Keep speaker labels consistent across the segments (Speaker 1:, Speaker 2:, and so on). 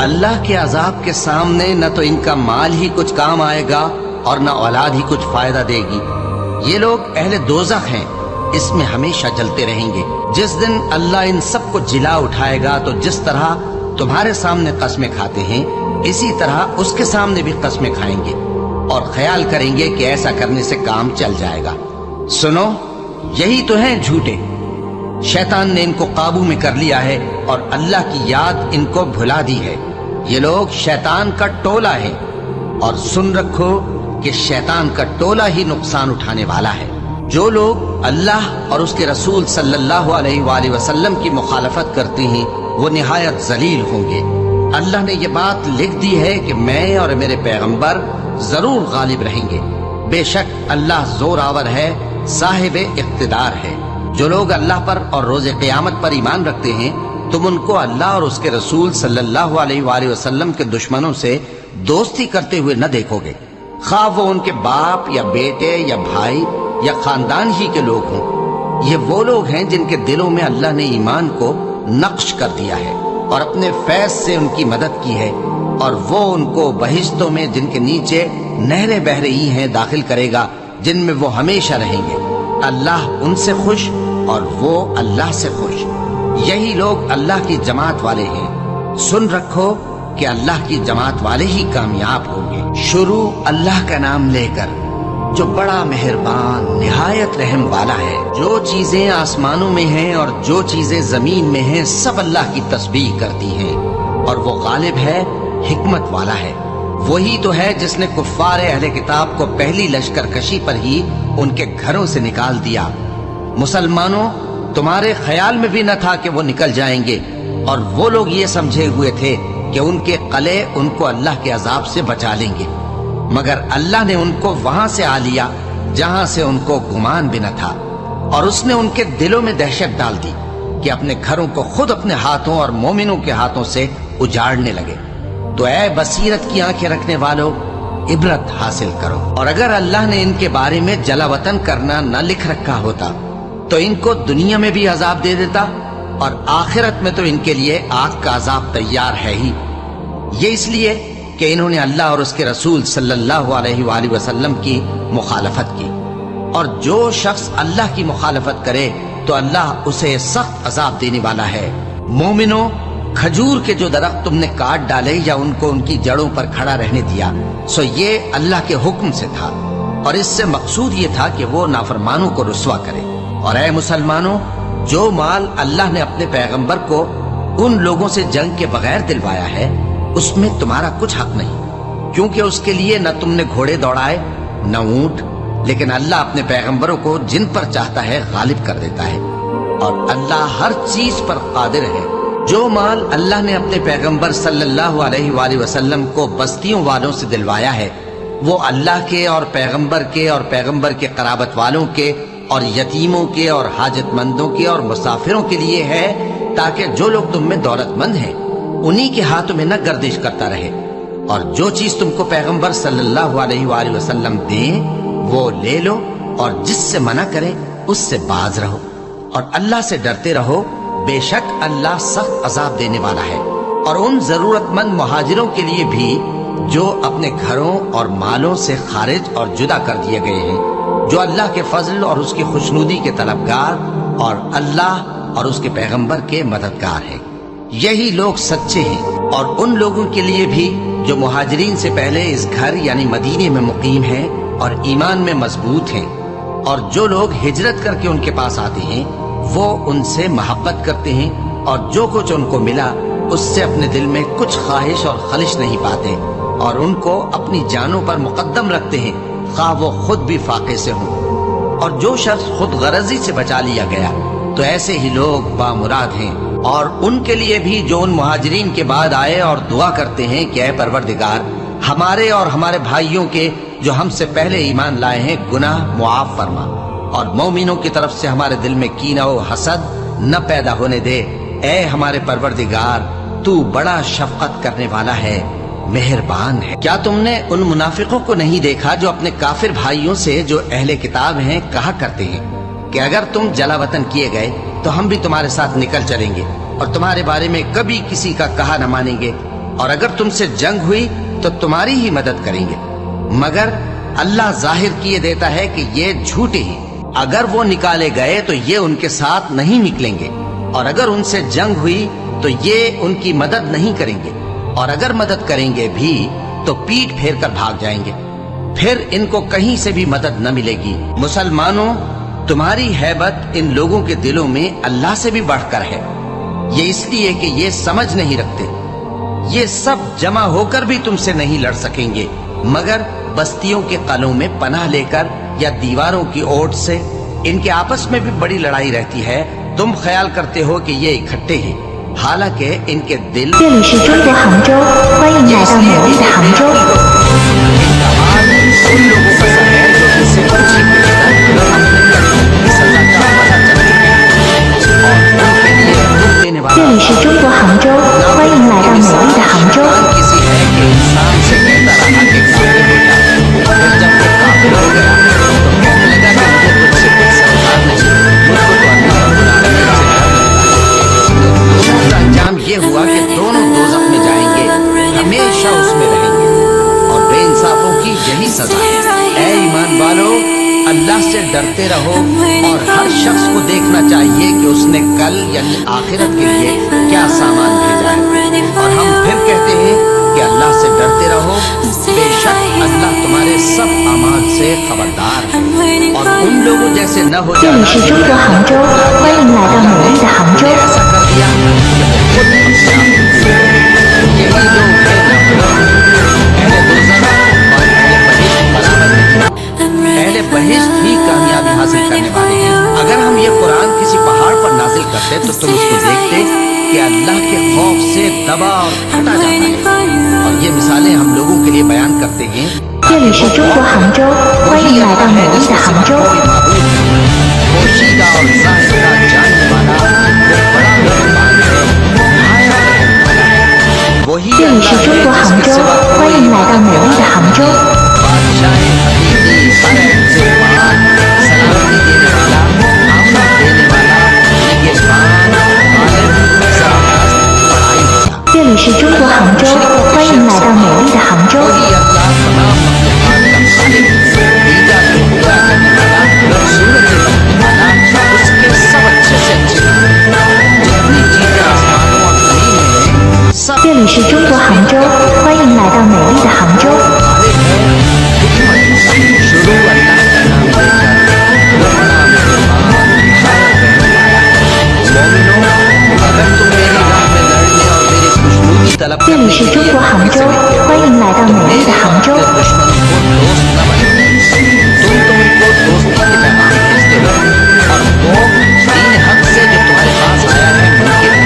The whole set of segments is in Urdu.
Speaker 1: اللہ کے عذاب کے سامنے نہ تو ان کا مال ہی کچھ کام آئے گا اور نہ اولاد ہی کچھ فائدہ دے گی۔ یہ لوگ اہل دوزخ ہیں، اس میں ہمیشہ جلتے رہیں گے۔ جس دن اللہ ان سب کو جلا اٹھائے گا تو جس طرح تمہارے سامنے قسمیں کھاتے ہیں اسی طرح اس کے سامنے بھی قسمیں کھائیں گے اور خیال کریں گے کہ ایسا کرنے سے کام چل جائے گا۔ سنو، یہی تو ہیں جھوٹے۔ شیطان نے ان کو قابو میں کر لیا ہے اور اللہ کی یاد ان کو بھلا دی ہے۔ یہ لوگ شیطان کا ٹولہ ہے، اور سن رکھو کہ شیطان کا ٹولہ ہی نقصان اٹھانے والا ہے۔ جو لوگ اللہ اور اس کے رسول صلی اللہ علیہ وآلہ وسلم کی مخالفت کرتے ہیں وہ نہایت ذلیل ہوں گے۔ اللہ نے یہ بات لکھ دی ہے کہ میں اور میرے پیغمبر ضرور غالب رہیں گے۔ بے شک اللہ زور آور ہے، صاحب اقتدار ہے۔ جو لوگ اللہ پر اور روز قیامت پر ایمان رکھتے ہیں تم ان کو اللہ اور اس کے رسول صلی اللہ علیہ وآلہ وسلم کے دشمنوں سے دوستی کرتے ہوئے نہ دیکھو گے، خواہ وہ ان کے باپ یا بیٹے یا بھائی یا خاندان ہی کے لوگ ہوں۔ یہ وہ لوگ ہیں جن کے دلوں میں اللہ نے ایمان کو نقش کر دیا ہے اور اپنے فیض سے ان کی مدد کی ہے، اور وہ ان کو بہشتوں میں جن کے نیچے نہریں بہہ رہی ہیں داخل کرے گا، جن میں وہ ہمیشہ رہیں گے۔ اللہ ان سے خوش اور وہ اللہ سے خوش۔ یہی لوگ اللہ کی جماعت والے ہیں۔ سن رکھو کہ اللہ کی جماعت والے ہی کامیاب ہوں گے۔ شروع اللہ کا نام لے کر جو بڑا مہربان نہایت رحم والا ہے۔ جو چیزیں آسمانوں میں ہیں اور جو چیزیں زمین میں ہیں سب اللہ کی تسبیح کرتی ہیں، اور وہ غالب ہے، حکمت والا ہے۔ وہی تو ہے جس نے کفار اہل کتاب کو پہلی لشکر کشی پر ہی ان کے گھروں سے نکال دیا۔ مسلمانوں، تمہارے خیال میں بھی نہ تھا کہ وہ نکل جائیں گے، اور وہ لوگ یہ سمجھے ہوئے تھے کہ ان کے قلعے ان کو اللہ کے عذاب سے بچا لیں گے، مگر اللہ نے ان کو وہاں سے آ لیا جہاں سے ان کو گمان بھی نہ تھا، اور اس نے ان کے دلوں میں دہشت ڈال دی کہ اپنے گھروں کو خود اپنے ہاتھوں اور مومنوں کے ہاتھوں سے اجاڑنے لگے۔ تو اے بصیرت کی آنکھیں رکھنے والو، عبرت حاصل کرو۔ اور اگر اللہ نے ان کے بارے میں جلا وطن کرنا نہ لکھ رکھا ہوتا تو ان کو دنیا میں بھی عذاب دے دیتا، اور آخرت میں تو ان کے لیے آگ کا عذاب تیار ہے ہی۔ یہ اس لیے کہ انہوں نے اللہ اور اس کے رسول صلی اللہ علیہ وآلہ وسلم کی مخالفت کی، اور جو شخص اللہ کی مخالفت کرے تو اللہ اسے سخت عذاب دینے والا ہے۔ مومنوں، کھجور کے جو درخت تم نے کاٹ ڈالے یا ان کو ان کی جڑوں پر کھڑا رہنے دیا، سو یہ اللہ کے حکم سے تھا، اور اس سے مقصود یہ تھا کہ وہ نافرمانوں کو رسوا کرے۔ اور اے مسلمانوں، جو مال اللہ نے اپنے پیغمبر کو ان لوگوں سے جنگ کے بغیر دلوایا ہے اس میں تمہارا کچھ حق نہیں، کیونکہ اس کے لیے نہ تم نے گھوڑے دوڑائے نہ اونٹ، لیکن اللہ اپنے پیغمبروں کو جن پر چاہتا ہے غالب کر دیتا ہے، اور اللہ ہر چیز پر قادر ہے۔ جو مال اللہ نے اپنے پیغمبر صلی اللہ علیہ وآلہ وسلم کو بستیوں والوں سے دلوایا ہے وہ اللہ کے اور پیغمبر کے قرابت والوں کے اور یتیموں کے اور حاجت مندوں کے اور مسافروں کے لیے ہے، تاکہ جو لوگ تم میں دولت مند ہیں انہی کے ہاتھوں میں نہ گردش کرتا رہے، اور جو چیز تم کو پیغمبر صلی اللہ علیہ وآلہ وسلم دیں وہ لے لو، اور جس سے منع کرے اس سے باز رہو، اور اللہ سے ڈرتے رہو، بے شک اللہ سخت عذاب دینے والا ہے۔ اور ان ضرورت مند مہاجروں کے لیے بھی جو اپنے گھروں اور مالوں سے خارج اور جدا کر دیے گئے ہیں، جو اللہ کے فضل اور اس کی خوشنودی کے طلبگار اور اللہ اور اس کے پیغمبر کے مددگار ہیں، یہی لوگ سچے ہیں۔ اور ان لوگوں کے لیے بھی جو مہاجرین سے پہلے اس گھر یعنی مدینے میں مقیم ہیں اور ایمان میں مضبوط ہیں، اور جو لوگ ہجرت کر کے ان کے پاس آتے ہیں وہ ان سے محبت کرتے ہیں، اور جو کچھ ان کو ملا اس سے اپنے دل میں کچھ خواہش اور خلش نہیں پاتے، اور ان کو اپنی جانوں پر مقدم رکھتے ہیں خواہ وہ خود بھی فاقے سے ہوں۔ اور جو شخص خود غرضی سے بچا لیا گیا تو ایسے ہی لوگ بامراد ہیں۔ اور ان کے لیے بھی جو ان مہاجرین کے بعد آئے اور دعا کرتے ہیں کہ اے پروردگار ہمارے اور ہمارے بھائیوں کے جو ہم سے پہلے ایمان لائے ہیں گناہ معاف فرما، اور مومنوں کی طرف سے ہمارے دل میں کینہ و حسد نہ پیدا ہونے دے۔ اے ہمارے پروردگار، تو بڑا شفقت کرنے والا ہے، مہربان ہے۔ کیا تم نے ان منافقوں کو نہیں دیکھا جو اپنے کافر بھائیوں سے جو اہل کتاب ہیں کہا کرتے ہیں کہ اگر تم جلا وطن کیے گئے تو ہم بھی تمہارے ساتھ نکل چلیں گے اور تمہارے بارے میں کبھی کسی کا کہا نہ مانیں گے، اور اگر تم سے جنگ ہوئی تو تمہاری ہی مدد کریں گے، مگر اللہ ظاہر کیے دیتا ہے کہ یہ جھوٹے ہی۔ اگر وہ نکالے گئے تو یہ ان کے ساتھ نہیں نکلیں گے، اور اگر ان سے جنگ ہوئی تو یہ ان کی مدد نہیں کریں گے، اور اگر مدد کریں گے بھی تو پیٹ پھیر کر بھاگ جائیں گے، پھر ان کو کہیں سے بھی مدد نہ ملے گی۔ مسلمانوں، تمہاری ہیبت ان لوگوں کے دلوں میں اللہ سے بھی بڑھ کر ہے، یہ اس لیے کہ یہ سمجھ نہیں رکھتے۔ یہ سب جمع ہو کر بھی تم سے نہیں لڑ سکیں گے، مگر بستیوں کے قلعوں میں پناہ لے کر یا دیواروں کی اوٹ سے۔ ان کے آپس میں بھی بڑی لڑائی رہتی ہے، تم خیال کرتے ہو کہ یہ اکٹھے ہیں، حالانکہ ان کے دل
Speaker 2: 这里是中国杭州，欢迎来到美丽的杭州。
Speaker 1: ان کا حال ان لوگوں کا سا ہے جو ان سے کچھ ہی دیر تک اپنے کرتوتوں کی سزا کا مزہ چل چکے ہیں، اور ان کے لیے دکھ دینے والا
Speaker 2: 这里是中国杭州，欢迎来到美丽的杭州。
Speaker 1: کسی ہے کہ انسان سے کہتا رہا کہ کافر ہو جا، پھر جب وہ کافر ہو گیا تو کہنے لگا کہ مجھے تجھ سے کچھ سرکار نہیں، مجھ کو تو اللہ رب العالمین سے ڈر لگتا ہے۔ تو دونوں کا انجام یہ ہوا کہ دونوں دوزخ میں جائیں گے، ہمیشہ اس میں رہیں گے، اور بے انصافوں کی یہی سزا ہے۔ اے ایمان والو، اللہ سے ڈرتے رہو، اور ہر شخص کو دیکھنا چاہیے کہ اس نے کل یعنی آخرت کے لیے کیا سامان بھیجا ہے، اور ہم پھر کہتے ہیں کہ اللہ سے ڈرتے رہو، بے شک اللہ تمہارے سب اعمال سے خبردار ہے، اور ان لوگوں جیسے نہ ہو
Speaker 2: 这里
Speaker 1: جانا
Speaker 2: 是中国杭州，欢迎来到美丽的杭州。
Speaker 1: ایسا کر دیا کہ وہ خود اپنے آپ کو بھول گئے۔ یہی لوگ ہیں اہل دوزخ اور اہل بہشت برابر نہیں، اہل بہشت ہی کامیابی حاصل کرنے والے ہیں۔ اگر ہم یہ قرآن کسی پہاڑ پر نازل کرتے تو تم اس کو دیکھتے کہ اللہ کے خوف سے دبا اور پھٹا جاتا ہے، اور یہ مثالیں ہم لوگوں کے لیے بیان کرتے ہیں۔
Speaker 2: 这里是中国杭州，欢迎来到美丽的杭州。
Speaker 1: پوشیدہ اور ظاہر کا جاننے والا، وہ بڑا مہربان ہے، نہایت رحم والا ہے۔ وہی
Speaker 2: 这里是中国杭州，欢迎来到美丽的杭州。
Speaker 1: بادشاہ حقیقی، ہر اعتبار، سلامتی دینے والا، امن دینے والا، نگہبان، غالب، زبردست، بڑائی والا۔
Speaker 2: 这里是中国杭州，欢迎来到美丽的杭州。
Speaker 1: وہی اللہ تمام مخلوقات کا خالق، ایجاد کو پورا کرنے والا، صورتیں بنانے والا، اس کے سب اچھے سے اچھے کام، جتنی چیزیں آسمانوں اور زمین میں ہیں، سب
Speaker 2: 这里是中国杭州，欢迎来到美丽的杭州。
Speaker 1: غالب ہے، حکمت شروع اللہ کا نام لے کر، وہ بڑا مہربان، نہایت رحم والا ہے۔ مومنوں، اگر تم میری راہ میں لڑنے اور میری خوشنودی طلب
Speaker 2: 这里
Speaker 1: کرنے
Speaker 2: 是
Speaker 1: کے
Speaker 2: 中
Speaker 1: لیے
Speaker 2: 国杭
Speaker 1: مجھ سے
Speaker 2: 州，
Speaker 1: ملتے ہو
Speaker 2: 欢迎来到
Speaker 1: تو
Speaker 2: 美丽
Speaker 1: میرے
Speaker 2: 的杭
Speaker 1: اور
Speaker 2: 州。
Speaker 1: اپنے دشمنوں کو دوست نہ بنو، تم تو ان کو دوستی کے پیغام بھیجتے ہو، اور وہ دین حق سے جو تمہارے پاس آیا ہے منکر ہے،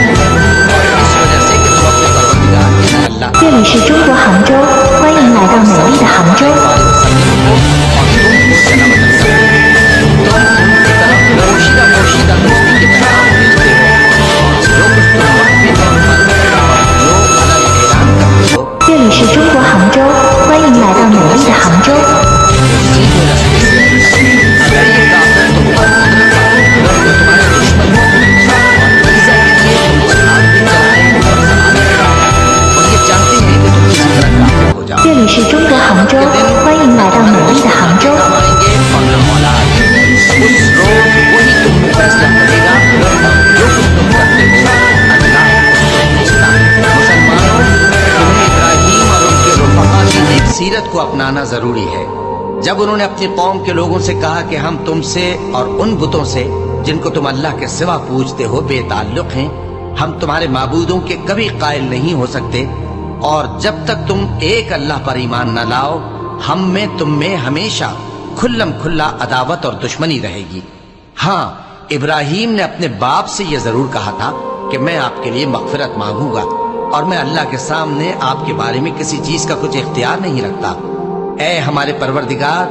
Speaker 1: اور اس وجہ سے کہ تم اپنے پروردگار کے اللہ
Speaker 2: 这里是中国杭州，欢迎来到美丽的杭州。
Speaker 1: وسلم کو اور تم کو چلا بدل کرتے ہو، تم ان کی طرف پوشیدہ پوشیدہ دوستی کے پیغام بھیجتے ہو، اور جو کچھ تم مخفی طور پر اور جو الگ اعلان کرتے ہو
Speaker 2: 这里是中国杭州，欢迎来到美丽的杭州。
Speaker 1: سیدھے راستے سے اگر یہ کافر تم پر قدرت پائے تو تمہارے دشمن ہو، اور ایزا کے لیے تم پر ہاتھ بھی چلائیں اور سنبھالے رکھیں، اور یہ چاہتے ہیں کہ تم کسی طرح کافر ہو جاؤ۔
Speaker 2: 这里是中国杭州，欢迎来到美丽的杭州。
Speaker 1: کمائیں گے اور نہ اولاد، اس روز وہی تم میں فیصلہ کرے گا، اور جو کچھ تم کرتے ہو اللہ اس کو دیکھتا ہے۔ مسلمانوں، تمہیں ابراہیم اور ان کے رفقا کی نیک سیرت کو اپنانا ضروری ہے۔ جب انہوں نے اپنی قوم کے لوگوں سے کہا کہ ہم تم سے اور ان بتوں سے جن کو تم اللہ کے سوا پوجتے ہو بے تعلق ہیں، ہم تمہارے معبودوں کے کبھی قائل نہیں ہو سکتے، اور جب تک تم ایک اللہ پر ایمان نہ لاؤ ہم میں تم میں ہمیشہ کھلم کھلا عداوت اور دشمنی رہے گی۔ ہاں، ابراہیم نے اپنے باپ سے یہ ضرور کہا تھا کہ میں آپ کے لیے مغفرت مانگوں گا، اور میں اللہ کے سامنے آپ کے بارے میں کسی چیز کا کچھ اختیار نہیں رکھتا۔ اے ہمارے پروردگار،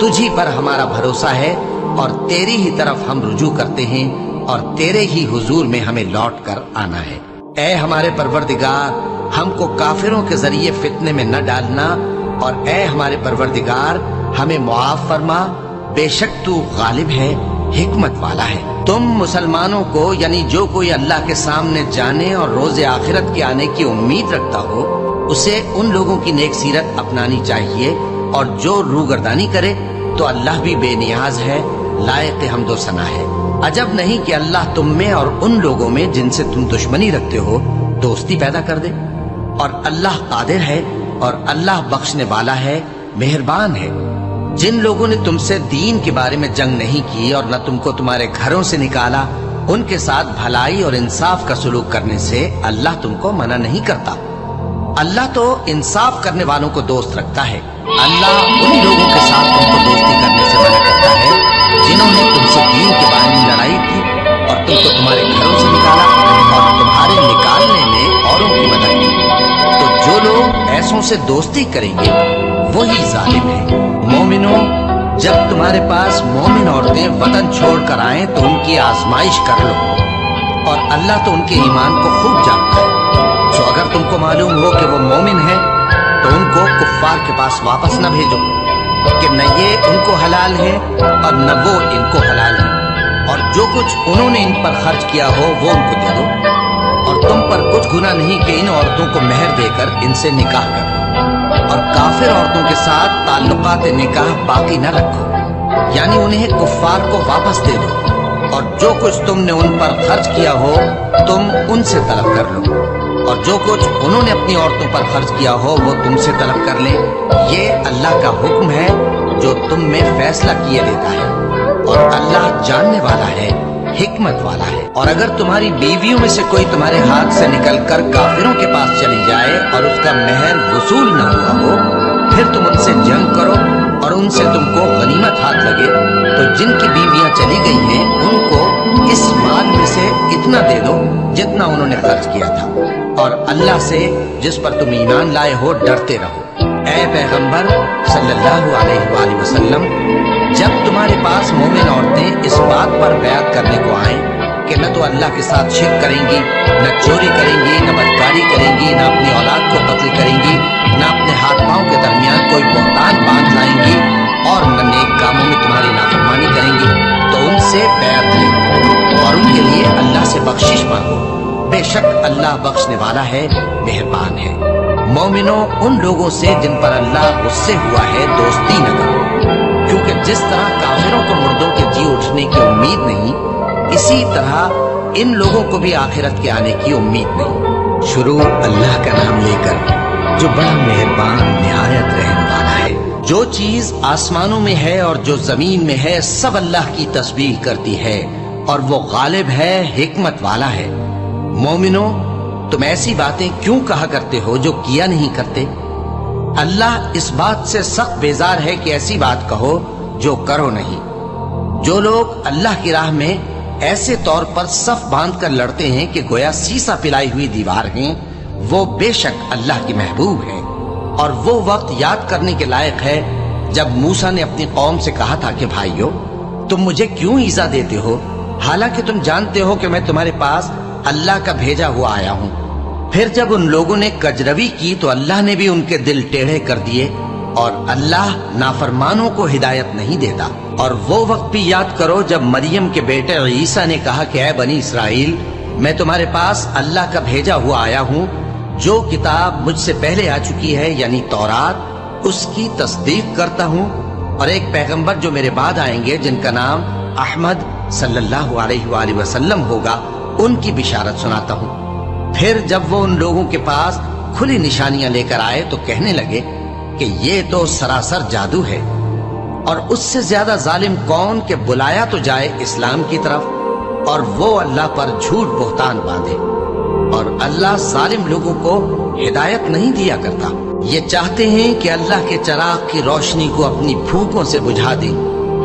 Speaker 1: تجھی پر ہمارا بھروسہ ہے، اور تیری ہی طرف ہم رجوع کرتے ہیں، اور تیرے ہی حضور میں ہمیں لوٹ کر آنا ہے۔ اے ہمارے پروردگار، ہم کو کافروں کے ذریعے فتنے میں نہ ڈالنا، اور اے ہمارے پروردگار ہمیں معاف فرما، بے شک تو غالب ہے، حکمت والا ہے۔ تم مسلمانوں کو یعنی جو کوئی اللہ کے سامنے جانے اور روز آخرت کے آنے کی امید رکھتا ہو اسے ان لوگوں کی نیک سیرت اپنانی چاہیے، اور جو روگردانی کرے تو اللہ بھی بے نیاز ہے، لائق حمد و ثنا ہے۔ عجب نہیں کہ اللہ تم میں اور ان لوگوں میں جن سے تم دشمنی رکھتے ہو دوستی پیدا کر دے، اور اللہ قادر ہے اور اللہ بخشنے والا ہے، مہربان ہے۔ جن لوگوں نے تم سے دین کے بارے میں جنگ نہیں کی اور نہ تم کو تمہارے گھروں سے نکالا، ان کے ساتھ بھلائی اور انصاف کا سلوک کرنے سے اللہ تم کو منع نہیں کرتا۔ اللہ تو انصاف کرنے والوں کو دوست رکھتا ہے۔ اللہ ان لوگوں کے ساتھ تم کو دوستی کرنے سے منع کرتا ہے جنہوں نے تم سے دین کے بارے میں لڑائی کی اور تم کو تمہارے گھروں سے نکالا اور تمہارے نکالنے میں اوروں کی مدد کی۔ تو جو لوگ ایسوں سے دوستی کریں گے وہی ظالم ہیں۔ مومنوں، جب تمہارے پاس مومن عورتیں وطن چھوڑ کر آئیں تو ان کی آزمائش کر لو، اور اللہ تو ان کے ایمان کو خوب جانتا ہے۔ سو اگر تم کو معلوم ہو کہ وہ مومن ہے تو ان کو کفار کے پاس واپس نہ بھیجو، کہ نہ یہ ان کو حلال ہے اور نہ وہ ان کو حلال ہے، اور جو کچھ انہوں نے ان پر خرچ کیا ہو وہ ان کو دے دو، اور تم پر کچھ گناہ نہیں کہ ان عورتوں کو مہر دے کر ان سے نکاح کرو، اور کافر عورتوں کے ساتھ تعلقات نکاح باقی نہ رکھو، یعنی انہیں کفار کو واپس دے دو، اور جو کچھ تم نے ان پر خرچ کیا ہو تم ان سے طلب کر لو، اور جو کچھ انہوں نے اپنی عورتوں پر خرچ کیا ہو وہ تم سے طلب کر لیں۔ یہ اللہ کا حکم ہے جو تم میں فیصلہ کیے دیتا ہے، اور اللہ جاننے والا ہے، حکمت والا ہے۔ اور اگر تمہاری بیویوں میں سے کوئی تمہارے ہاتھ سے نکل کر کافروں کے پاس چلی جائے اور اس کا مہر وصول نہ ہوا ہو، پھر تم ان سے جنگ کرو اور ان سے تم کو غنیمت ہاتھ لگے تو جن کی بیویاں چلی گئی ہیں ان کو اس مال میں سے اتنا دے دو جتنا انہوں نے خرچ کیا تھا، اور اللہ سے جس پر تم ایمان لائے ہو ڈرتے رہو۔ اے پیغمبر صلی اللہ علیہ وآلہ وسلم، جب تمہارے پاس مومن عورتیں اس بات پر بیعت کرنے کو آئیں کہ نہ تو اللہ کے ساتھ شرک کریں گی، نہ چوری کریں گی، نہ بدکاری کریں گی، نہ اپنی اولاد کو قتل کریں گی، نہ اپنے ہاتھ پاؤں کے درمیان کوئی بہتان باندھ لائیں گی، اور نہ نیک کاموں میں تمہاری نافرمانی کریں گی، تو ان سے بیعت لے اور ان کے لیے اللہ سے بخشش مانگو، بے شک اللہ بخشنے والا ہے، مہربان ہے۔ مومنوں، ان لوگوں سے جن پر اللہ غصے ہوا ہے دوستی نہ کرو، کیونکہ جس طرح کافروں کو مردوں کے جی اٹھنے کی امید نہیں، اسی طرح ان لوگوں کو بھی آخرت کے آنے کی امید نہیں۔ شروع اللہ کا نام لے کر جو بڑا مہربان نہایت رحم والا ہے۔ جو چیز آسمانوں میں ہے اور جو زمین میں ہے سب اللہ کی تسبیح کرتی ہے، اور وہ غالب ہے، حکمت والا ہے۔ مومنوں، تم ایسی باتیں کیوں کہا کرتے ہو جو کیا نہیں کرتے؟ اللہ اس بات سے سخت بیزار ہے کہ ایسی بات کہو جو کرو نہیں۔ جو لوگ اللہ کی راہ میں ایسے طور پر صف باندھ کر لڑتے ہیں کہ گویا سیسا پلائی ہوئی دیوار ہیں، وہ بے شک اللہ کے محبوب ہیں۔ اور وہ وقت یاد کرنے کے لائق ہے جب موسیٰ نے اپنی قوم سے کہا تھا کہ بھائیو، تم مجھے کیوں ایذا دیتے ہو، حالانکہ تم جانتے ہو کہ میں تمہارے پاس اللہ کا بھیجا ہوا آیا ہوں۔ پھر جب ان لوگوں نے کجروی کی تو اللہ نے بھی ان کے دل ٹیڑھے کر دیے، اور اللہ نافرمانوں کو ہدایت نہیں دیتا۔ اور وہ وقت بھی یاد کرو جب مریم کے بیٹے عیسیٰ نے کہا کہ اے بنی اسرائیل، میں تمہارے پاس اللہ کا بھیجا ہوا آیا ہوں، جو کتاب مجھ سے پہلے آ چکی ہے یعنی تورات، اس کی تصدیق کرتا ہوں، اور ایک پیغمبر جو میرے بعد آئیں گے جن کا نام احمد صلی اللہ علیہ وآلہ وسلم ہوگا، ان کی بشارت سناتا ہوں۔ پھر جب وہ ان لوگوں کے پاس کھلی نشانیاں لے کر آئے تو کہنے لگے کہ یہ تو سراسر جادو ہے، اور اس سے زیادہ ظالم کون کہ بلایا تو جائے اسلام کی طرف اور وہ اللہ پر جھوٹ بہتان باندھے، اور اللہ ظالم لوگوں کو ہدایت نہیں دیا کرتا۔ یہ چاہتے ہیں کہ اللہ کے چراغ کی روشنی کو اپنی پھونکوں سے بجھا دیں،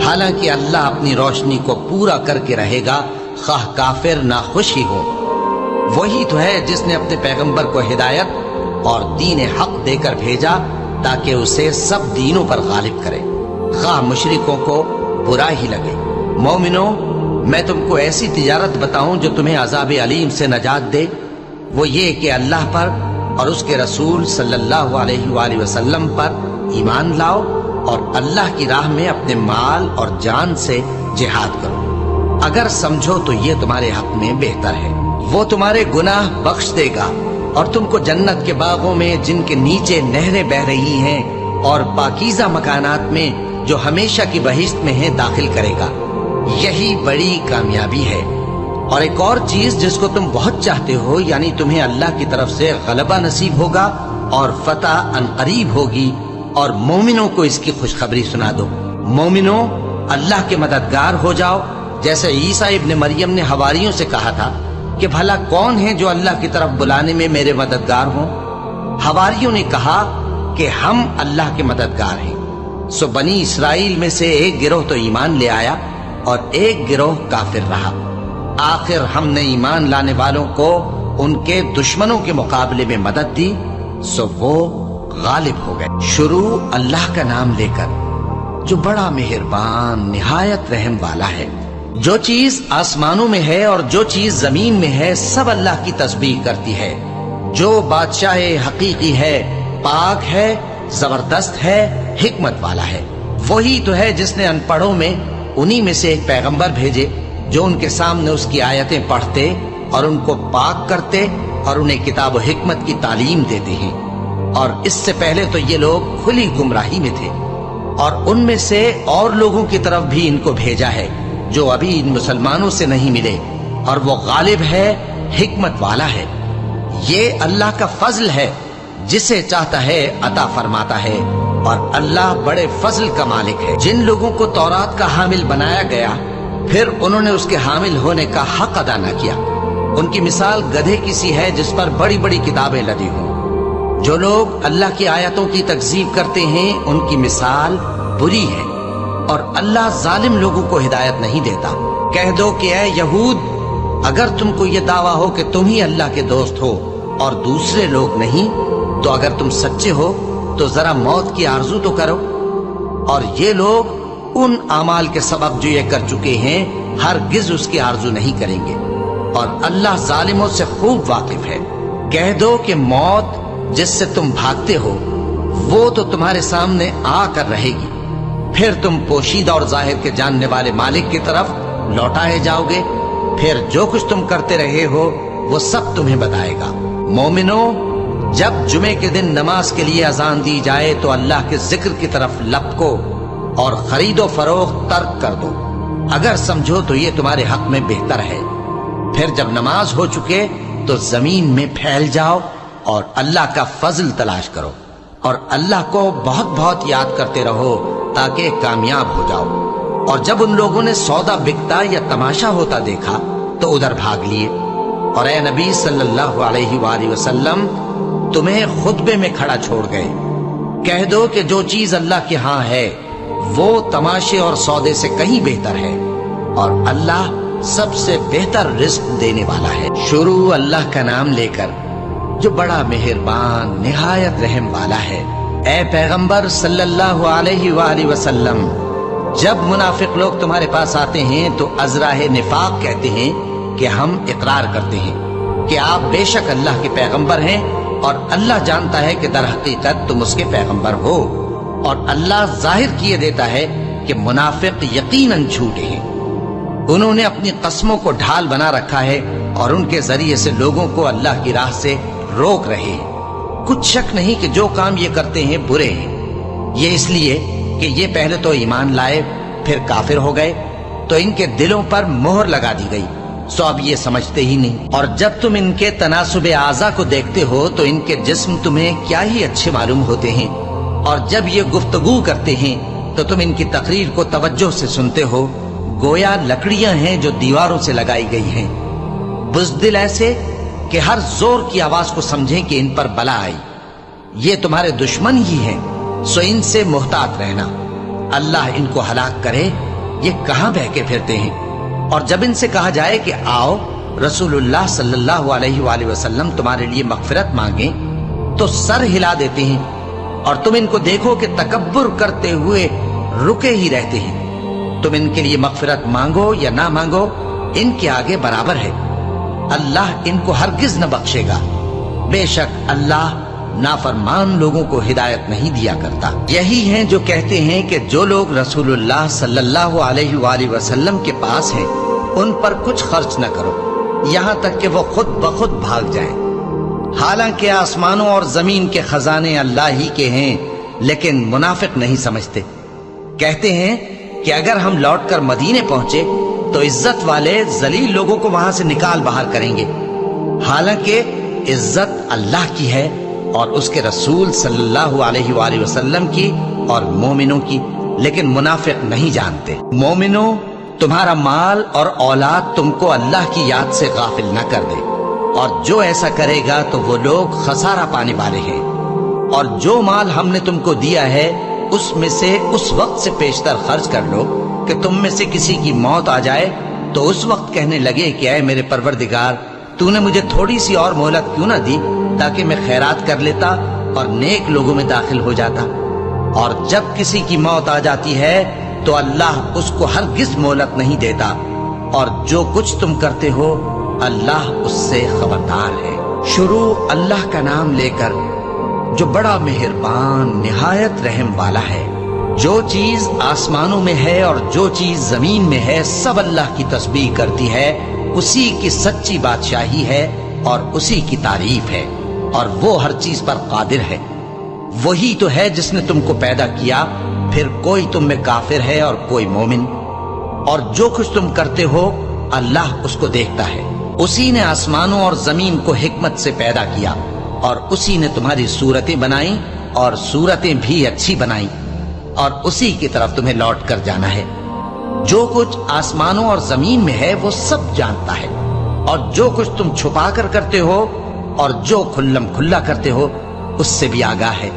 Speaker 1: حالانکہ اللہ اپنی روشنی کو پورا کر کے رہے گا، خواہ کافر ناخوش ہی ہو۔ وہی تو ہے جس نے اپنے پیغمبر کو ہدایت اور دین حق دے کر بھیجا تاکہ اسے سب دینوں پر غالب کرے، خواہ مشرکوں کو برا ہی لگے۔ مومنوں، میں تم کو ایسی تجارت بتاؤں جو تمہیں عذاب علیم سے نجات دے، وہ یہ کہ اللہ پر اور اس کے رسول صلی اللہ علیہ وآلہ وسلم پر ایمان لاؤ، اور اللہ کی راہ میں اپنے مال اور جان سے جہاد کرو۔ اگر سمجھو تو یہ تمہارے حق میں بہتر ہے۔ وہ تمہارے گناہ بخش دے گا اور تم کو جنت کے باغوں میں جن کے نیچے نہریں بہ رہی ہیں اور پاکیزہ مکانات میں جو ہمیشہ کی بہشت میں ہیں داخل کرے گا۔ یہی بڑی کامیابی ہے۔ اور ایک اور چیز جس کو تم بہت چاہتے ہو، یعنی تمہیں اللہ کی طرف سے غلبہ نصیب ہوگا اور فتح عنقریب ہوگی، اور مومنوں کو اس کی خوشخبری سنا دو۔ مومنوں، اللہ کے مددگار ہو جاؤ، جیسے عیسیٰ ابن مریم نے حواریوں سے کہا تھا کہ بھلا کون ہے جو اللہ کی طرف بلانے میں میرے مددگار ہوں؟ حواریوں نے کہا کہ ہم اللہ کے مددگار ہیں۔ سو بنی اسرائیل میں سے ایک گروہ تو ایمان لے آیا اور ایک گروہ کافر رہا۔ آخر ہم نے ایمان لانے والوں کو ان کے دشمنوں کے مقابلے میں مدد دی، سو وہ غالب ہو گئے۔ شروع اللہ کا نام لے کر جو بڑا مہربان نہایت رحم والا ہے۔ جو چیز آسمانوں میں ہے اور جو چیز زمین میں ہے سب اللہ کی تسبیح کرتی ہے۔ جو بادشاہ حقیقی ہے، پاک ہے، زبردست ہے، حکمت والا ہے۔ وہی تو ہے جس نے ان پڑھوں میں انہی میں سے ایک پیغمبر بھیجے جو ان کے سامنے اس کی آیتیں پڑھتے اور ان کو پاک کرتے اور انہیں کتاب و حکمت کی تعلیم دیتے ہیں۔ اور اس سے پہلے تو یہ لوگ کھلی گمراہی میں تھے، اور ان میں سے اور لوگوں کی طرف بھی ان کو بھیجا ہے جو ابھی ان مسلمانوں سے نہیں ملے، اور وہ غالب ہے، حکمت والا ہے۔ یہ اللہ کا فضل ہے، جسے چاہتا ہے عطا فرماتا ہے، اور اللہ بڑے فضل کا مالک ہے۔ جن لوگوں کو تورات کا حامل بنایا گیا پھر انہوں نے اس کے حامل ہونے کا حق ادا نہ کیا، ان کی مثال گدھے کی سی ہے جس پر بڑی بڑی کتابیں لدی ہوں۔ جو لوگ اللہ کی آیتوں کی تکذیب کرتے ہیں ان کی مثال بری ہے، اور اللہ ظالم لوگوں کو ہدایت نہیں دیتا۔ کہہ دو کہ اے یہود، اگر تم کو یہ دعویٰ ہو کہ تم ہی اللہ کے دوست ہو اور دوسرے لوگ نہیں، تو اگر تم سچے ہو تو ذرا موت کی آرزو تو کرو۔ اور یہ لوگ ان اعمال کے سبب جو یہ کر چکے ہیں ہرگز اس کی آرزو نہیں کریں گے، اور اللہ ظالموں سے خوب واقف ہے۔ کہہ دو کہ موت جس سے تم بھاگتے ہو وہ تو تمہارے سامنے آ کر رہے گی، پھر تم پوشیدہ اور ظاہر کے جاننے والے مالک کی طرف لوٹائے جاؤ گے، پھر جو کچھ تم کرتے رہے ہو وہ سب تمہیں بتائے گا۔ مومنوں، جب جمعے کے دن نماز کے لیے اذان دی جائے تو اللہ کے ذکر کی طرف لپکو اور خرید و فروخت ترک کر دو، اگر سمجھو تو یہ تمہارے حق میں بہتر ہے۔ پھر جب نماز ہو چکے تو زمین میں پھیل جاؤ اور اللہ کا فضل تلاش کرو، اور اللہ کو بہت بہت یاد کرتے رہو تاکہ کامیاب ہو جاؤ۔ اور جب ان لوگوں نے سودا بکتا یا تماشا ہوتا دیکھا تو ادھر بھاگ لیے، اور اے نبی صلی اللہ علیہ وآلہ وسلم تمہیں خطبے میں کھڑا چھوڑ گئے۔ کہہ دو کہ جو چیز اللہ کے ہاں ہے وہ تماشے اور سودے سے کہیں بہتر ہے، اور اللہ سب سے بہتر رزق دینے والا ہے۔ شروع اللہ کا نام لے کر جو بڑا مہربان نہایت رحم والا ہے۔ اے پیغمبر صلی اللہ علیہ وآلہ وسلم، جب منافق لوگ تمہارے پاس آتے ہیں تو ازراہ نفاق کہتے ہیں کہ ہم اقرار کرتے ہیں کہ آپ بے شک اللہ کے پیغمبر ہیں، اور اللہ جانتا ہے کہ در حقیقت تم اس کے پیغمبر ہو، اور اللہ ظاہر کیے دیتا ہے کہ منافق یقیناً جھوٹے ہیں۔ انہوں نے اپنی قسموں کو ڈھال بنا رکھا ہے اور ان کے ذریعے سے لوگوں کو اللہ کی راہ سے روک رہے ہیں۔ کچھ شک نہیں کہ جو کام یہ کرتے ہیں برے ہیں، یہ اس لیے کہ یہ پہلے تو ایمان لائے پھر کافر ہو گئے، تو ان کے دلوں پر مہر لگا دی گئی، سو اب یہ سمجھتے ہی نہیں۔ اور جب تم ان کے تناسب اعضاء کو دیکھتے ہو تو ان کے جسم تمہیں کیا ہی اچھے معلوم ہوتے ہیں، اور جب یہ گفتگو کرتے ہیں تو تم ان کی تقریر کو توجہ سے سنتے ہو، گویا لکڑیاں ہیں جو دیواروں سے لگائی گئی ہیں، بزدل ایسے کہ ہر زور کی آواز کو سمجھیں کہ ان پر بلا آئی۔ یہ تمہارے دشمن ہی ہیں، سو ان سے محتاط رہنا، اللہ ان کو ہلاک کرے، یہ کہاں بہ کے پھرتے ہیں۔ اور جب ان سے کہا جائے کہ آؤ رسول اللہ صلی اللہ علیہ وآلہ وسلم تمہارے لیے مغفرت مانگیں، تو سر ہلا دیتے ہیں، اور تم ان کو دیکھو کہ تکبر کرتے ہوئے رکے ہی رہتے ہیں۔ تم ان کے لیے مغفرت مانگو یا نہ مانگو، ان کے آگے برابر ہے، اللہ ان کو ہرگز نہ بخشے گا، بے شک اللہ نافرمان لوگوں کو ہدایت نہیں دیا کرتا۔ یہی ہیں جو کہتے ہیں کہ جو لوگ رسول اللہ صلی اللہ علیہ وآلہ وسلم کے پاس ہیں ان پر کچھ خرچ نہ کرو یہاں تک کہ وہ خود بخود بھاگ جائیں۔ حالانکہ آسمانوں اور زمین کے خزانے اللہ ہی کے ہیں، لیکن منافق نہیں سمجھتے۔ کہتے ہیں کہ اگر ہم لوٹ کر مدینے پہنچے تو عزت والے ذلیل لوگوں کو وہاں سے نکال باہر کریں گے، حالانکہ عزت اللہ کی ہے اور اس کے رسول صلی اللہ علیہ وآلہ وسلم کی اور مومنوں کی، لیکن منافق نہیں جانتے۔ مومنوں، تمہارا مال اور اولاد تم کو اللہ کی یاد سے غافل نہ کر دے، اور جو ایسا کرے گا تو وہ لوگ خسارہ پانے والے ہیں۔ اور جو مال ہم نے تم کو دیا ہے اس میں سے اس وقت سے پیشتر خرچ کر لو کہ تم میں سے کسی کی موت آ جائے تو اس وقت کہنے لگے کہ اے میرے پروردگار، تو نے مجھے تھوڑی سی اور مہلت کیوں نہ دی تاکہ میں خیرات کر لیتا اور نیک لوگوں میں داخل ہو جاتا۔ اور جب کسی کی موت آ جاتی ہے تو اللہ اس کو ہرگز مہلت نہیں دیتا، اور جو کچھ تم کرتے ہو اللہ اس سے خبردار ہے۔ شروع اللہ کا نام لے کر جو بڑا مہربان نہایت رحم والا ہے۔ جو چیز آسمانوں میں ہے اور جو چیز زمین میں ہے سب اللہ کی تسبیح کرتی ہے، اسی کی سچی بادشاہی ہے اور اسی کی تعریف ہے، اور وہ ہر چیز پر قادر ہے۔ وہی تو ہے جس نے تم کو پیدا کیا، پھر کوئی تم میں کافر ہے اور کوئی مومن، اور جو کچھ تم کرتے ہو اللہ اس کو دیکھتا ہے۔ اسی نے آسمانوں اور زمین کو حکمت سے پیدا کیا، اور اسی نے تمہاری صورتیں بنائیں اور صورتیں بھی اچھی بنائیں، اور اسی کی طرف تمہیں لوٹ کر جانا ہے۔ جو کچھ آسمانوں اور زمین میں ہے وہ سب جانتا ہے، اور جو کچھ تم چھپا کر کرتے ہو اور جو کھلم کھلا کرتے ہو اس سے بھی آگاہ ہے،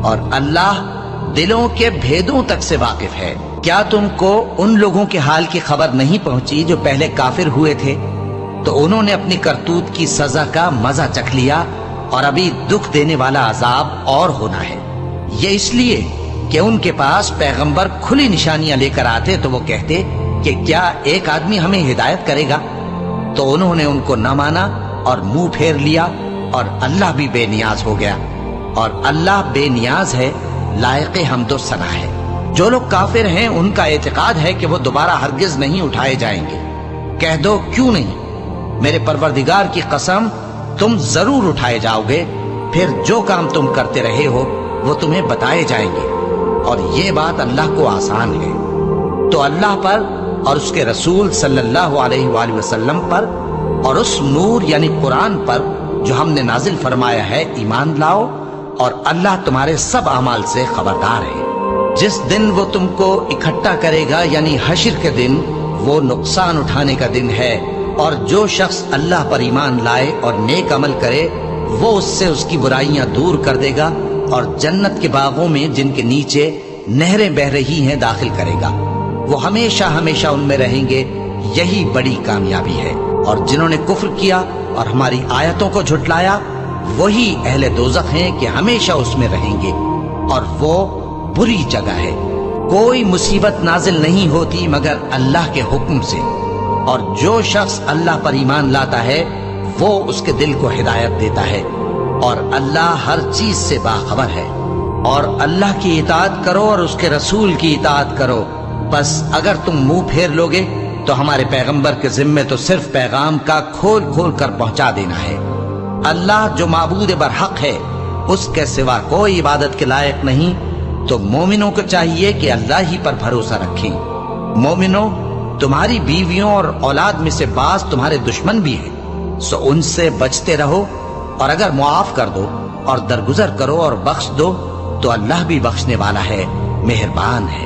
Speaker 1: اور اللہ دلوں کے بھیدوں تک سے واقف ہے۔ کیا تم کو ان لوگوں کے حال کی خبر نہیں پہنچی جو پہلے کافر ہوئے تھے؟ تو انہوں نے اپنی کرتوت کی سزا کا مزہ چکھ لیا، اور ابھی دکھ دینے والا عذاب اور ہونا ہے۔ یہ اس لیے کہ ان کے پاس پیغمبر کھلی نشانیاں لے کر آتے تو وہ کہتے کہ کیا ایک آدمی ہمیں ہدایت کرے گا؟ تو انہوں نے ان کو نہ مانا اور منہ پھیر لیا، اور اللہ بھی بے نیاز ہو گیا، اور اللہ بے نیاز ہے، لائق حمد و ثنا ہے۔ جو لوگ کافر ہیں ان کا اعتقاد ہے کہ وہ دوبارہ ہرگز نہیں اٹھائے جائیں گے۔ کہہ دو کیوں نہیں؟ میرے پروردگار کی قسم تم ضرور اٹھائے جاؤ گے، پھر جو کام تم کرتے رہے ہو وہ تمہیں بتائے جائیں گے، اور یہ بات اللہ کو آسان ہے۔ تو اللہ پر اور اس کے رسول صلی اللہ علیہ وآلہ وسلم پر اور اس نور یعنی قرآن پر جو ہم نے نازل فرمایا ہے ایمان لاؤ، اور اللہ تمہارے سب اعمال سے خبردار ہے۔ جس دن وہ تم کو اکٹھا کرے گا یعنی حشر کے دن، وہ نقصان اٹھانے کا دن ہے، اور جو شخص اللہ پر ایمان لائے اور نیک عمل کرے وہ اس سے اس کی برائیاں دور کر دے گا، اور جنت کے باغوں میں جن کے نیچے نہریں بہ رہی ہیں داخل کرے گا۔ وہ ہمیشہ ہمیشہ ان میں رہیں گے، یہی بڑی کامیابی ہے۔ اور جنہوں نے کفر کیا اور ہماری آیتوں کو جھٹلایا وہی اہل دوزخ ہیں کہ ہمیشہ اس میں رہیں گے، اور وہ بری جگہ ہے۔ کوئی مصیبت نازل نہیں ہوتی مگر اللہ کے حکم سے، اور جو شخص اللہ پر ایمان لاتا ہے وہ اس کے دل کو ہدایت دیتا ہے، اور اللہ ہر چیز سے باخبر ہے۔ اور اللہ کی اطاعت کرو اور اس کے رسول کی اطاعت کرو، بس اگر تم منہ پھیر لوگے تو ہمارے پیغمبر کے ذمے تو صرف پیغام کا کھول کھول کر پہنچا دینا ہے۔ اللہ جو معبود برحق ہے اس کے سوا کوئی عبادت کے لائق نہیں، تو مومنوں کو چاہیے کہ اللہ ہی پر بھروسہ رکھیں۔ مومنوں، تمہاری بیویوں اور اولاد میں سے بعض تمہارے دشمن بھی ہیں، سو ان سے بچتے رہو، اور اگر معاف کر دو اور درگزر کرو اور بخش دو تو اللہ بھی بخشنے والا ہے، مہربان ہے۔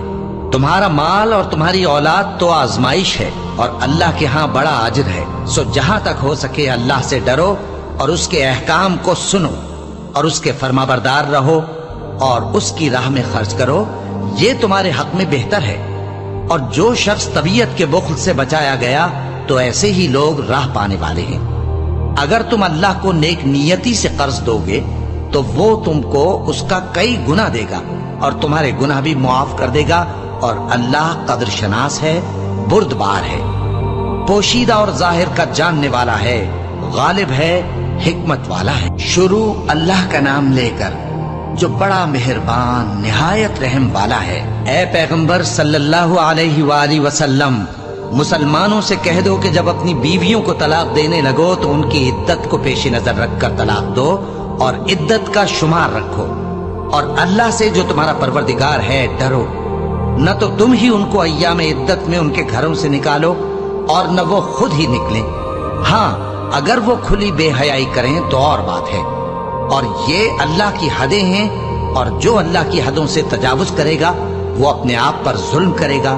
Speaker 1: تمہارا مال اور تمہاری اولاد تو آزمائش ہے، اور اللہ کے ہاں بڑا اجر ہے، سو جہاں تک ہو سکے اللہ سے ڈرو اور اس کے احکام کو سنو اور اس کے فرمانبردار رہو اور اس کی راہ میں خرچ کرو، یہ تمہارے حق میں بہتر ہے۔ اور جو شخص طبیعت کے بخل سے بچایا گیا تو ایسے ہی لوگ راہ پانے والے ہیں۔ اگر تم اللہ کو نیک نیتی سے قرض دو گے تو وہ تم کو اس کا کئی گنا دے گا اور تمہارے گناہ بھی معاف کر دے گا، اور اللہ قدر شناس ہے، بردبار ہے، پوشیدہ اور ظاہر کا جاننے والا ہے، غالب ہے، حکمت والا ہے۔ شروع اللہ کا نام لے کر جو بڑا مہربان نہایت رحم والا ہے۔ اے پیغمبر صلی اللہ علیہ وآلہ وسلم، مسلمانوں سے کہہ دو کہ جب اپنی بیویوں کو طلاق دینے لگو تو ان کی عدت کو پیش نظر رکھ کر طلاق دو اور عدت کا شمار رکھو، اور اللہ سے جو تمہارا پروردگار ہے ڈرو، نہ تو تم ہی ان کو ایام عدت میں ان کے گھروں سے نکالو اور نہ وہ خود ہی نکلیں، ہاں اگر وہ کھلی بے حیائی کریں تو اور بات ہے، اور یہ اللہ کی حدیں ہیں، اور جو اللہ کی حدوں سے تجاوز کرے گا وہ اپنے آپ پر ظلم کرے گا۔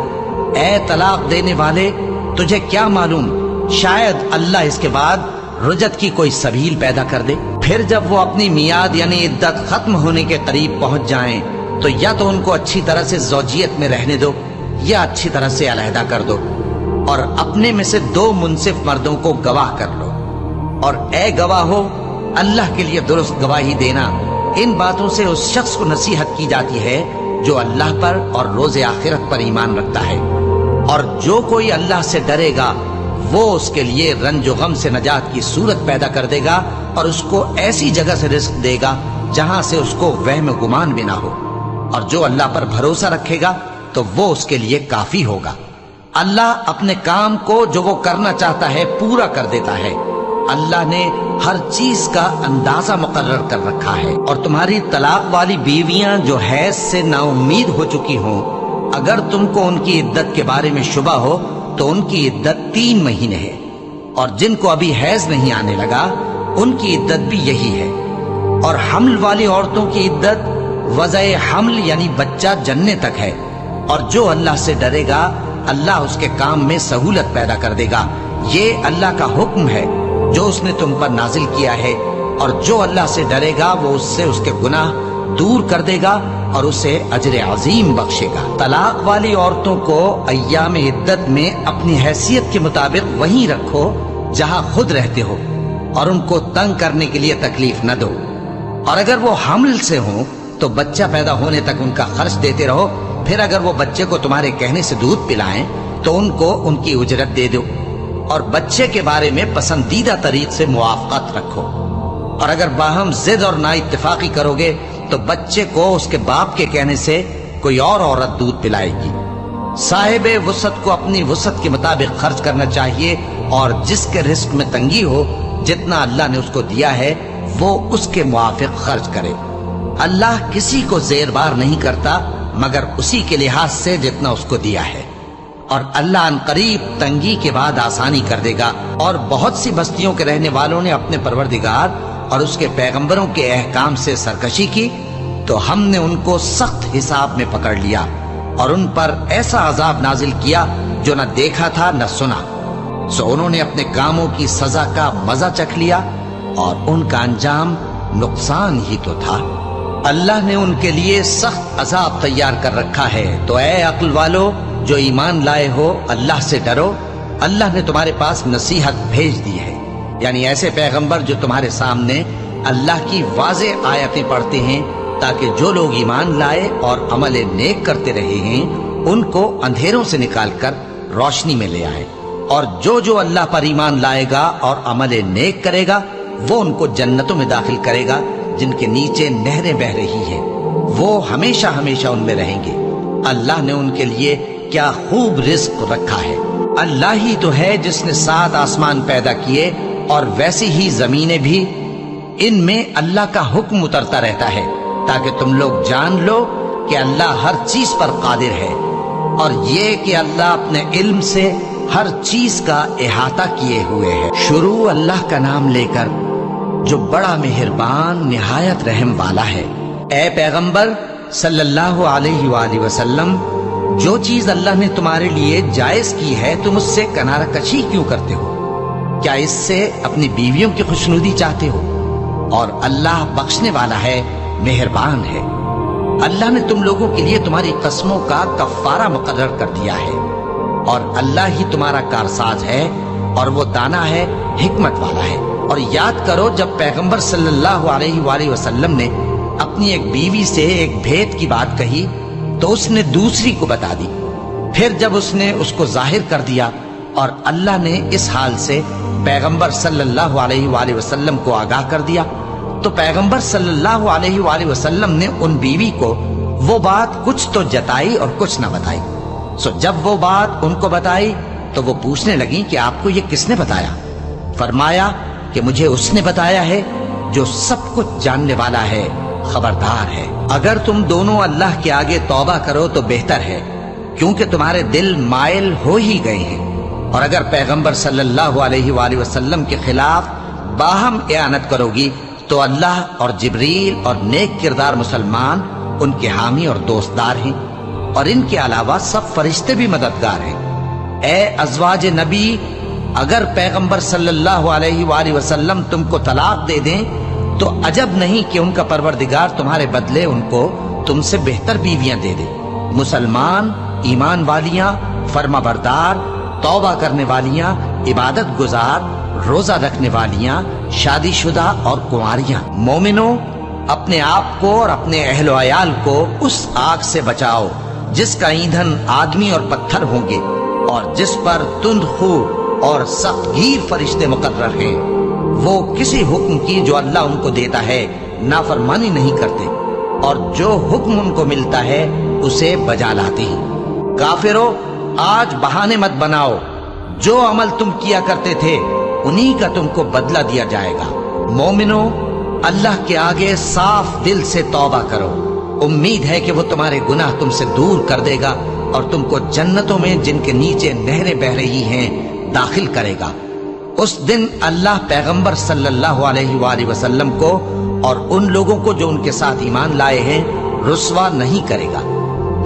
Speaker 1: اے طلاق دینے والے، تجھے کیا معلوم شاید اللہ اس کے بعد رجعت کی کوئی سبیل پیدا کر دے۔ پھر جب وہ اپنی میعاد یعنی عدت ختم ہونے کے قریب پہنچ جائیں تو یا تو ان کو اچھی طرح سے زوجیت میں رہنے دو یا اچھی طرح سے علیحدہ کر دو، اور اپنے میں سے 2 منصف مردوں کو گواہ کر لو، اور اے گواہو اللہ کے لیے درست گواہی دینا۔ ان باتوں سے اس شخص کو نصیحت کی جاتی ہے جو اللہ پر اور روز آخرت پر ایمان رکھتا ہے، اور جو کوئی اللہ سے ڈرے گا وہ اس کے لیے رنج و غم سے نجات کی صورت پیدا کر دے گا، اور اس کو ایسی جگہ سے رزق دے گا جہاں سے اس کو وہم و گمان بھی نہ ہو، اور جو اللہ پر بھروسہ رکھے گا تو وہ اس کے لیے کافی ہوگا۔ اللہ اپنے کام کو جو وہ کرنا چاہتا ہے پورا کر دیتا ہے۔ اللہ نے ہر چیز کا اندازہ مقرر کر رکھا ہے، اور تمہاری طلاق والی بیویاں جو حیض سے نا امید ہو چکی ہوں، اگر تم کو ان کی عدت کے بارے میں شبہ ہو تو ان کی عدت 3 مہینے ہے، اور جن کو ابھی حیض نہیں آنے لگا ان کی عدت بھی یہی ہے، اور حمل والی عورتوں کی عدت وضع حمل یعنی بچہ جننے تک ہے، اور جو اللہ سے ڈرے گا اللہ اس کے کام میں سہولت پیدا کر دے گا۔ یہ اللہ کا حکم ہے جو اس نے تم پر نازل کیا ہے، اور جو اللہ سے ڈرے گا وہ اس سے اس کے گناہ دور کر دے گا اور اسے اجر عظیم بخشے گا۔ طلاق والی عورتوں کو ایام عدت میں اپنی حیثیت کے مطابق وہیں رکھو جہاں خود رہتے ہو، اور ان کو تنگ کرنے کے لیے تکلیف نہ دو، اور اگر وہ حمل سے ہوں تو بچہ پیدا ہونے تک ان کا خرچ دیتے رہو، پھر اگر وہ بچے کو تمہارے کہنے سے دودھ پلائیں تو ان کو ان کی اجرت دے دو، اور بچے کے بارے میں پسندیدہ طریق سے موافقت رکھو، اور اگر باہم ضد اور نا اتفاقی کرو گے تو بچے کو اس کے باپ کے کہنے سے کوئی اور عورت دودھ پلائے گی۔ صاحب وسعت کو اپنی وسعت کے مطابق خرچ کرنا چاہیے، اور جس کے رزق میں تنگی ہو جتنا اللہ نے اس کو دیا ہے وہ اس کے موافق خرچ کرے۔ اللہ کسی کو زیر بار نہیں کرتا مگر اسی کے لحاظ سے جتنا اس کو دیا ہے، اور اللہ ان قریب تنگی کے بعد آسانی کر دے گا۔ اور بہت سی بستیوں کے رہنے والوں نے اپنے پروردگار اور اس کے پیغمبروں کے احکام سے سرکشی کی تو ہم نے ان کو سخت حساب میں پکڑ لیا، اور ان پر ایسا عذاب نازل کیا جو نہ دیکھا تھا نہ سنا، سو انہوں نے اپنے کاموں کی سزا کا مزہ چکھ لیا، اور ان کا انجام نقصان ہی تو تھا۔ اللہ نے ان کے لیے سخت عذاب تیار کر رکھا ہے، تو اے عقل والو جو ایمان لائے ہو اللہ سے ڈرو۔ اللہ نے تمہارے پاس نصیحت بھیج دی ہے، یعنی ایسے پیغمبر جو تمہارے سامنے اللہ کی واضح آیتیں پڑھتے ہیں تاکہ جو لوگ ایمان لائے اور عمل نیک کرتے رہے ہیں ان کو اندھیروں سے نکال کر روشنی میں لے آئے، اور جو اللہ پر ایمان لائے گا اور عمل نیک کرے گا وہ ان کو جنتوں میں داخل کرے گا جن کے نیچے نہریں بہ رہی ہیں، وہ ہمیشہ ہمیشہ ان میں رہیں گے۔ اللہ نے ان کے لیے کیا خوب رزق رکھا ہے۔ اللہ ہی تو ہے جس نے 7 آسمان پیدا کیے اور ویسی ہی زمینیں بھی، ان میں اللہ کا حکم اترتا رہتا ہے تاکہ تم لوگ جان لو کہ اللہ ہر چیز پر قادر ہے، اور یہ کہ اللہ اپنے علم سے ہر چیز کا احاطہ کیے ہوئے ہے۔ شروع اللہ کا نام لے کر جو بڑا مہربان نہایت رحم والا ہے۔ اے پیغمبر صلی اللہ علیہ وآلہ وسلم، جو چیز اللہ نے تمہارے لیے جائز کی ہے تم اس سے کنارہ کشی کیوں کرتے ہو؟ کیا اس سے اپنی بیویوں کی خوشنودی چاہتے ہو؟ اور اللہ بخشنے والا ہے، مہربان ہے۔ اللہ نے تم لوگوں کے لیے تمہاری قسموں کا کفارہ مقرر کر دیا ہے، اور اللہ ہی تمہارا کارساز ہے، اور وہ دانا ہے، حکمت والا ہے۔ اور یاد کرو جب پیغمبر صلی اللہ علیہ وآلہ وسلم نے اپنی ایک بیوی سے ایک بھید کی بات کہی تو اس نے دوسری کو بتا دی، پھر جب اس نے اس کو ظاہر کر دیا اور اللہ نے اس حال سے پیغمبر صلی اللہ علیہ وآلہ وسلم کو آگاہ کر دیا تو پیغمبر صلی اللہ علیہ وآلہ وسلم نے ان بیوی کو وہ بات کچھ تو جتائی اور کچھ نہ بتائی۔ سو جب وہ بات ان کو بتائی تو وہ پوچھنے لگیں کہ آپ کو یہ کس نے بتایا؟ فرمایا کہ مجھے اس نے بتایا ہے جو سب کچھ جاننے والا ہے، خبردار ہے۔ اگر تم دونوں اللہ کے آگے توبہ کرو تو بہتر ہے، کیونکہ تمہارے دل مائل ہو ہی گئے ہیں، اور اگر پیغمبر صلی اللہ علیہ وآلہ وسلم کے خلاف باہم اعانت کرو گی تو اللہ اور جبریل اور نیک کردار مسلمان ان کے حامی اور دوستدار ہیں، اور ان کے علاوہ سب فرشتے بھی مددگار ہیں۔ اے ازواج نبی، اگر پیغمبر صلی اللہ علیہ وآلہ وسلم تم کو طلاق دے دیں تو عجب نہیں کہ ان کا پروردگار تمہارے بدلے ان کو تم سے بہتر بیویاں دے دے۔ مسلمان، ایمان والیاں، فرما بردار، توبہ کرنے والیاں، عبادت گزار، روزہ رکھنے والیاں، شادی شدہ اور کنواریاں، مومنوں، اپنے آپ کو اور اپنے اہل و عیال کو اس آگ سے بچاؤ جس کا ایندھن آدمی اور پتھر ہوں گے، اور جس پر تند خو اور سخت گیر فرشتے مقرر ہیں۔ وہ کسی حکم کی جو اللہ ان کو دیتا ہے نافرمانی نہیں کرتے، اور جو حکم ان کو ملتا ہے اسے بجا لاتے ہیں۔ کافروں، آج بہانے مت بناؤ، جو عمل تم کیا کرتے تھے انہی کا تم کو بدلہ دیا جائے گا۔ مومنوں، اللہ کے آگے صاف دل سے توبہ کرو، امید ہے کہ وہ تمہارے گناہ تم سے دور کر دے گا اور تم کو جنتوں میں جن کے نیچے نہریں بہ رہی ہیں داخل کرے گا۔ اس دن اللہ پیغمبر صلی اللہ علیہ وآلہ وسلم کو اور ان لوگوں کو جو ان کے ساتھ ایمان لائے ہیں رسوا نہیں کرے گا،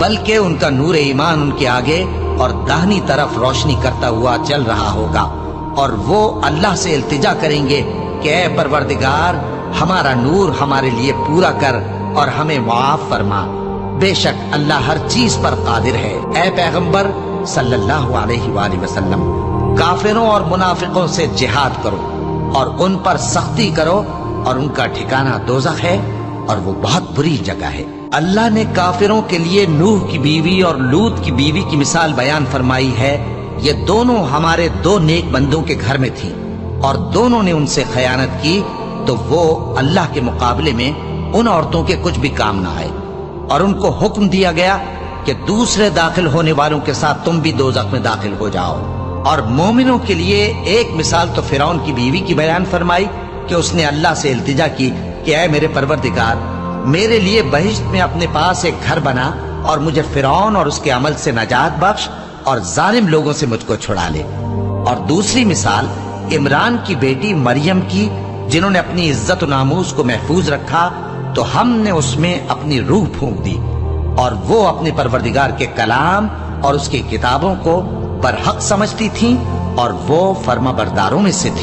Speaker 1: بلکہ ان کا نور ایمان ان کے آگے اور داہنی طرف روشنی کرتا ہوا چل رہا ہوگا، اور وہ اللہ سے التجا کریں گے کہ اے پروردگار، ہمارا نور ہمارے لیے پورا کر اور ہمیں معاف فرما، بے شک اللہ ہر چیز پر قادر ہے۔ اے پیغمبر صلی اللہ علیہ وآلہ وسلم، کافروں اور منافقوں سے جہاد کرو اور ان پر سختی کرو، اور ان کا ٹھکانہ دوزخ ہے اور وہ بہت بری جگہ ہے۔ اللہ نے کافروں کے لیے نوح کی بیوی اور لوط کی بیوی کی مثال بیان فرمائی ہے۔ یہ دونوں ہمارے دو نیک بندوں کے گھر میں تھیں، اور دونوں نے ان سے خیانت کی تو وہ اللہ کے مقابلے میں ان عورتوں کے کچھ بھی کام نہ آئے، اور ان کو حکم دیا گیا کہ دوسرے داخل ہونے والوں کے ساتھ تم بھی دوزخ میں داخل ہو جاؤ۔ اور مومنوں کے لیے ایک مثال تو فرعون کی بیوی کی بیان فرمائی کہ اس نے اللہ سے التجا کی کہ اے میرے پروردگار، میرے لیے بہشت میں اپنے پاس ایک گھر بنا اور مجھے فرعون اور اس کے عمل سے نجات بخش اور ظالم لوگوں سے مجھ کو چھڑا لے۔ اور دوسری مثال عمران کی بیٹی مریم کی، جنہوں نے اپنی عزت و ناموس کو محفوظ رکھا تو ہم نے اس میں اپنی روح پھونک دی، اور وہ اپنے پروردگار کے کلام اور اس کی کتابوں کو برحق سمجھتی تھیں، اور وہ فرما برداروں میں سے تھی۔